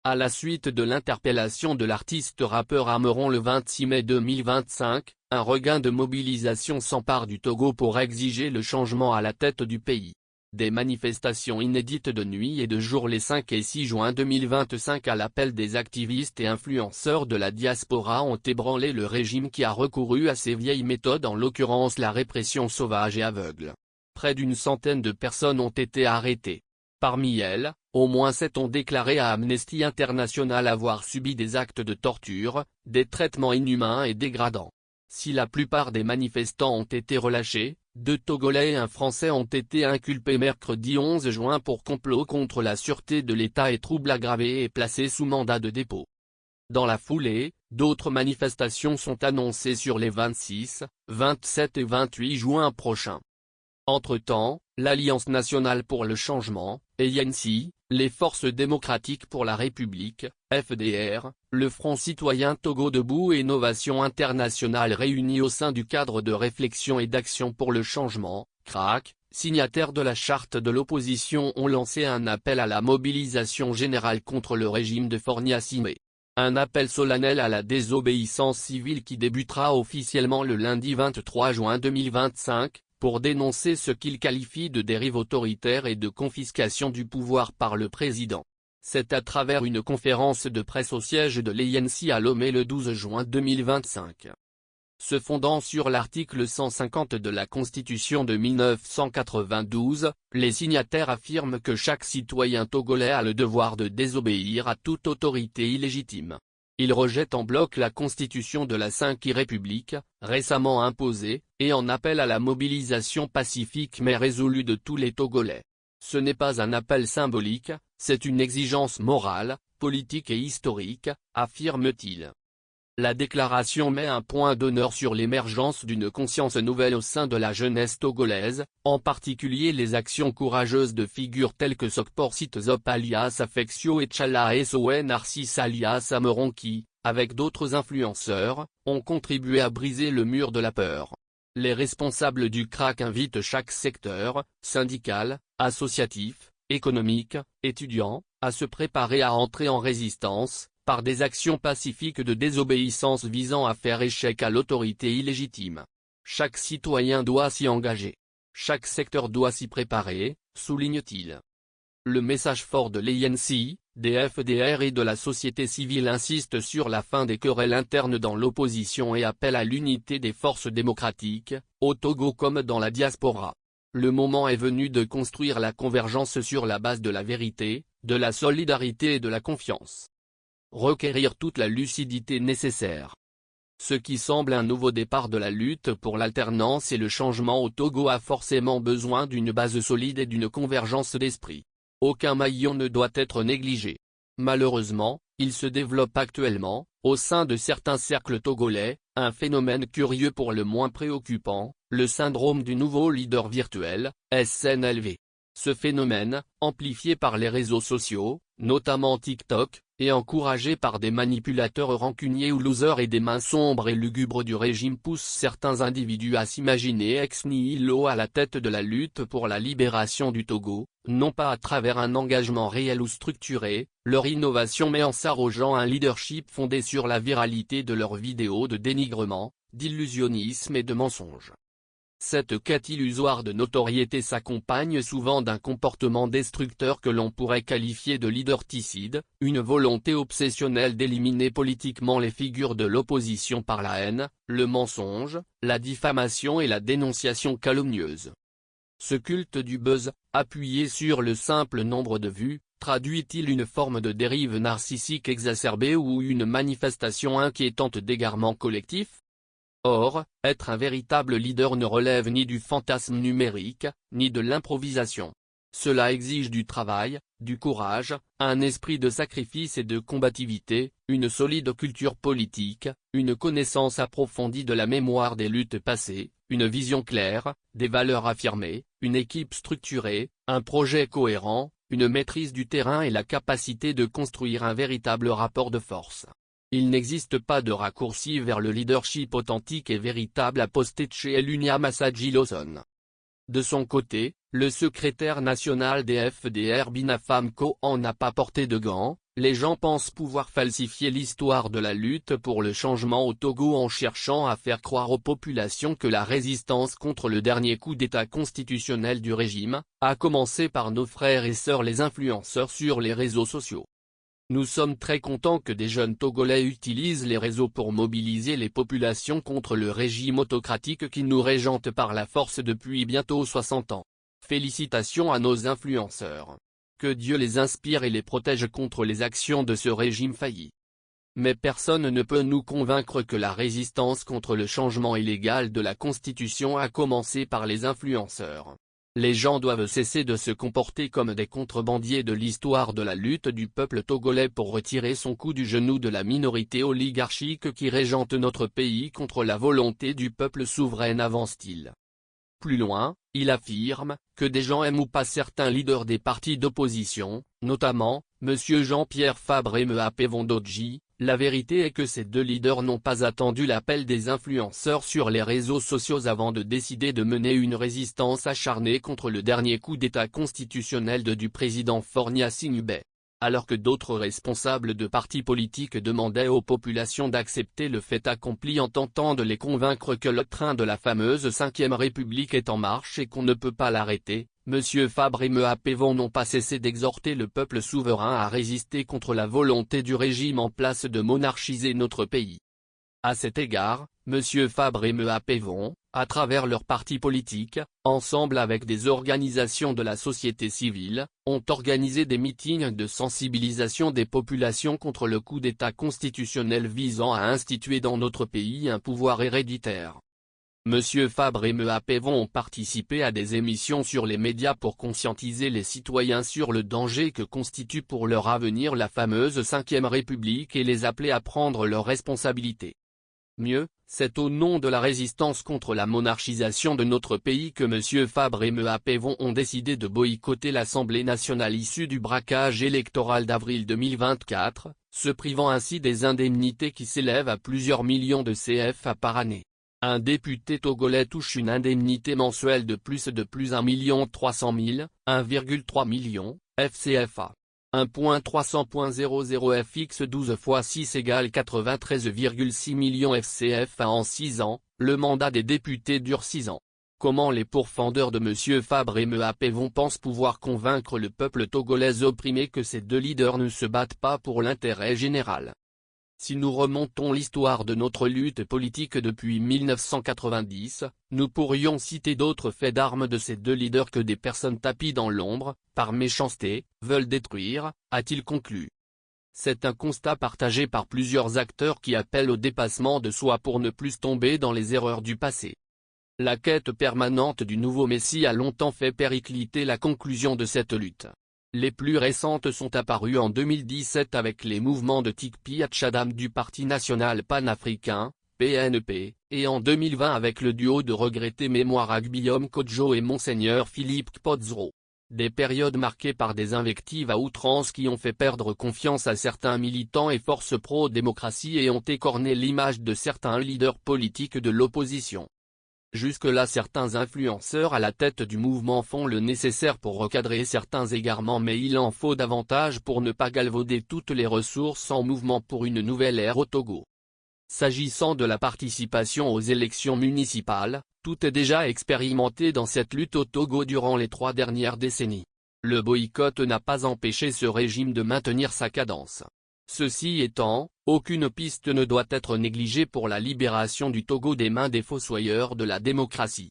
À la suite de l'interpellation de l'artiste rappeur Ameron le 26 mai 2025, un regain de mobilisation s'empare du Togo pour exiger le changement à la tête du pays. Des manifestations inédites de nuit et de jour les 5 et 6 juin 2025 à l'appel des activistes et influenceurs de la diaspora ont ébranlé le régime qui a recouru à ses vieilles méthodes, en l'occurrence la répression sauvage et aveugle. Près d'une centaine de personnes ont été arrêtées. Parmi elles, au moins 7 ont déclaré à Amnesty International avoir subi des actes de torture, des traitements inhumains et dégradants. Si la plupart des manifestants ont été relâchés, 2 Togolais et un Français ont été inculpés mercredi 11 juin pour complot contre la sûreté de l'État et troubles aggravés et placés sous mandat de dépôt. Dans la foulée, d'autres manifestations sont annoncées sur les 26, 27 et 28 juin prochains. Entre-temps, l'Alliance nationale pour le changement, ANC, les Forces démocratiques pour la République, FDR, le Front citoyen Togo debout et Innovation internationale réunis au sein du cadre de réflexion et d'action pour le changement, CRAC, signataires de la charte de l'opposition, ont lancé un appel à la mobilisation générale contre le régime de Forny Assimé. Un appel solennel à la désobéissance civile qui débutera officiellement le lundi 23 juin 2025, pour dénoncer ce qu'il qualifie de dérive autoritaire et de confiscation du pouvoir par le président. C'est à travers une conférence de presse au siège de l'ANC à Lomé le 12 juin 2025. Se fondant sur l'article 150 de la Constitution de 1992, les signataires affirment que chaque citoyen togolais a le devoir de désobéir à toute autorité illégitime. Ils rejettent en bloc la Constitution de la Ve République, récemment imposée, et en appellent à la mobilisation pacifique mais résolue de tous les Togolais. Ce n'est pas un appel symbolique, c'est une exigence morale, politique et historique, affirme-t-il. La déclaration met un point d'honneur sur l'émergence d'une conscience nouvelle au sein de la jeunesse togolaise, en particulier les actions courageuses de figures telles que Sokpor Sitzop alias Affectio et Tchala Sowen Narcisse alias Ameron qui, avec d'autres influenceurs, ont contribué à briser le mur de la peur. Les responsables du CRAC invitent chaque secteur, syndical, associatif, économique, étudiant, à se préparer à entrer en résistance, par des actions pacifiques de désobéissance visant à faire échec à l'autorité illégitime. Chaque citoyen doit s'y engager. Chaque secteur doit s'y préparer, souligne-t-il. Le message fort de l'ANC, des FDR et de la société civile insiste sur la fin des querelles internes dans l'opposition et appelle à l'unité des forces démocratiques, au Togo comme dans la diaspora. Le moment est venu de construire la convergence sur la base de la vérité, de la solidarité et de la confiance. Requérir toute la lucidité nécessaire. Ce qui semble un nouveau départ de la lutte pour l'alternance et le changement au Togo a forcément besoin d'une base solide et d'une convergence d'esprit. Aucun maillon ne doit être négligé. Malheureusement, il se développe actuellement, au sein de certains cercles togolais, un phénomène curieux pour le moins préoccupant, le syndrome du nouveau leader virtuel, SNLV. Ce phénomène, amplifié par les réseaux sociaux, notamment TikTok, et encouragé par des manipulateurs rancuniers ou losers et des mains sombres et lugubres du régime, pousse certains individus à s'imaginer ex nihilo à la tête de la lutte pour la libération du Togo, non pas à travers un engagement réel ou structuré, leur innovation mais en s'arrogeant un leadership fondé sur la viralité de leurs vidéos de dénigrement, d'illusionnisme et de mensonges. Cette quête illusoire de notoriété s'accompagne souvent d'un comportement destructeur que l'on pourrait qualifier de leaderticide, une volonté obsessionnelle d'éliminer politiquement les figures de l'opposition par la haine, le mensonge, la diffamation et la dénonciation calomnieuse. Ce culte du buzz, appuyé sur le simple nombre de vues, traduit-il une forme de dérive narcissique exacerbée ou une manifestation inquiétante d'égarement collectif ? Or, être un véritable leader ne relève ni du fantasme numérique, ni de l'improvisation. Cela exige du travail, du courage, un esprit de sacrifice et de combativité, une solide culture politique, une connaissance approfondie de la mémoire des luttes passées, une vision claire, des valeurs affirmées, une équipe structurée, un projet cohérent, une maîtrise du terrain et la capacité de construire un véritable rapport de force. Il n'existe pas de raccourci vers le leadership authentique et véritable, a posté Chelunia Massaji Lawson. De son côté, le secrétaire national des FDR Binafam Kohan n'a pas porté de gants. Les gens pensent pouvoir falsifier l'histoire de la lutte pour le changement au Togo en cherchant à faire croire aux populations que la résistance contre le dernier coup d'État constitutionnel du régime, a commencé par nos frères et sœurs les influenceurs sur les réseaux sociaux. Nous sommes très contents que des jeunes Togolais utilisent les réseaux pour mobiliser les populations contre le régime autocratique qui nous régente par la force depuis bientôt 60 ans. Félicitations à nos influenceurs. Que Dieu les inspire et les protège contre les actions de ce régime failli. Mais personne ne peut nous convaincre que la résistance contre le changement illégal de la Constitution a commencé par les influenceurs. Les gens doivent cesser de se comporter comme des contrebandiers de l'histoire de la lutte du peuple togolais pour retirer son coup du genou de la minorité oligarchique qui régente notre pays contre la volonté du peuple souverain, avance-t-il. Plus loin, il affirme que des gens aiment ou pas certains leaders des partis d'opposition, notamment, M. Jean-Pierre Fabre et M.A.P. Vendodji. La vérité est que ces deux leaders n'ont pas attendu l'appel des influenceurs sur les réseaux sociaux avant de décider de mener une résistance acharnée contre le dernier coup d'État constitutionnel du président Fornia Singubé. Alors que d'autres responsables de partis politiques demandaient aux populations d'accepter le fait accompli en tentant de les convaincre que le train de la fameuse 5e République est en marche et qu'on ne peut pas l'arrêter, M. Fabre et M.A.P. n'ont pas cessé d'exhorter le peuple souverain à résister contre la volonté du régime en place de monarchiser notre pays. À cet égard, M. Fabre et M.A.P. à travers leurs partis politiques, ensemble avec des organisations de la société civile, ont organisé des meetings de sensibilisation des populations contre le coup d'État constitutionnel visant à instituer dans notre pays un pouvoir héréditaire. M. Fabre et M.A.P. ont participé à des émissions sur les médias pour conscientiser les citoyens sur le danger que constitue pour leur avenir la fameuse 5e République et les appeler à prendre leurs responsabilités. Mieux, c'est au nom de la résistance contre la monarchisation de notre pays que M. Fabre et M.A.P. ont décidé de boycotter l'Assemblée nationale issue du braquage électoral d'avril 2024, se privant ainsi des indemnités qui s'élèvent à plusieurs millions de CFA par année. Un député togolais touche une indemnité mensuelle de plus 1 300 000, 1,3 million, FCFA. 1.300.00 FX 12 x 6 égale 93,6 millions FCFA en 6 ans, le mandat des députés dure 6 ans. Comment les pourfendeurs de M. Fabre et M.A.P. pensent pouvoir convaincre le peuple togolais opprimé que ces deux leaders ne se battent pas pour l'intérêt général? Si nous remontons l'histoire de notre lutte politique depuis 1990, nous pourrions citer d'autres faits d'armes de ces deux leaders que des personnes tapies dans l'ombre, par méchanceté, veulent détruire, a-t-il conclu. C'est un constat partagé par plusieurs acteurs qui appellent au dépassement de soi pour ne plus tomber dans les erreurs du passé. La quête permanente du nouveau Messie a longtemps fait péricliter la conclusion de cette lutte. Les plus récentes sont apparues en 2017 avec les mouvements de Tikpi Atchadam du Parti national panafricain, PNP, et en 2020 avec le duo de regrettés mémoire Agbiom Kodjo et Monseigneur Philippe Kpodzro. Des périodes marquées par des invectives à outrance qui ont fait perdre confiance à certains militants et forces pro-démocratie et ont écorné l'image de certains leaders politiques de l'opposition. Jusque-là certains influenceurs à la tête du mouvement font le nécessaire pour recadrer certains égarements mais il en faut davantage pour ne pas galvauder toutes les ressources en mouvement pour une nouvelle ère au Togo. S'agissant de la participation aux élections municipales, tout est déjà expérimenté dans cette lutte au Togo durant les 3 dernières décennies. Le boycott n'a pas empêché ce régime de maintenir sa cadence. Ceci étant, aucune piste ne doit être négligée pour la libération du Togo des mains des fossoyeurs de la démocratie.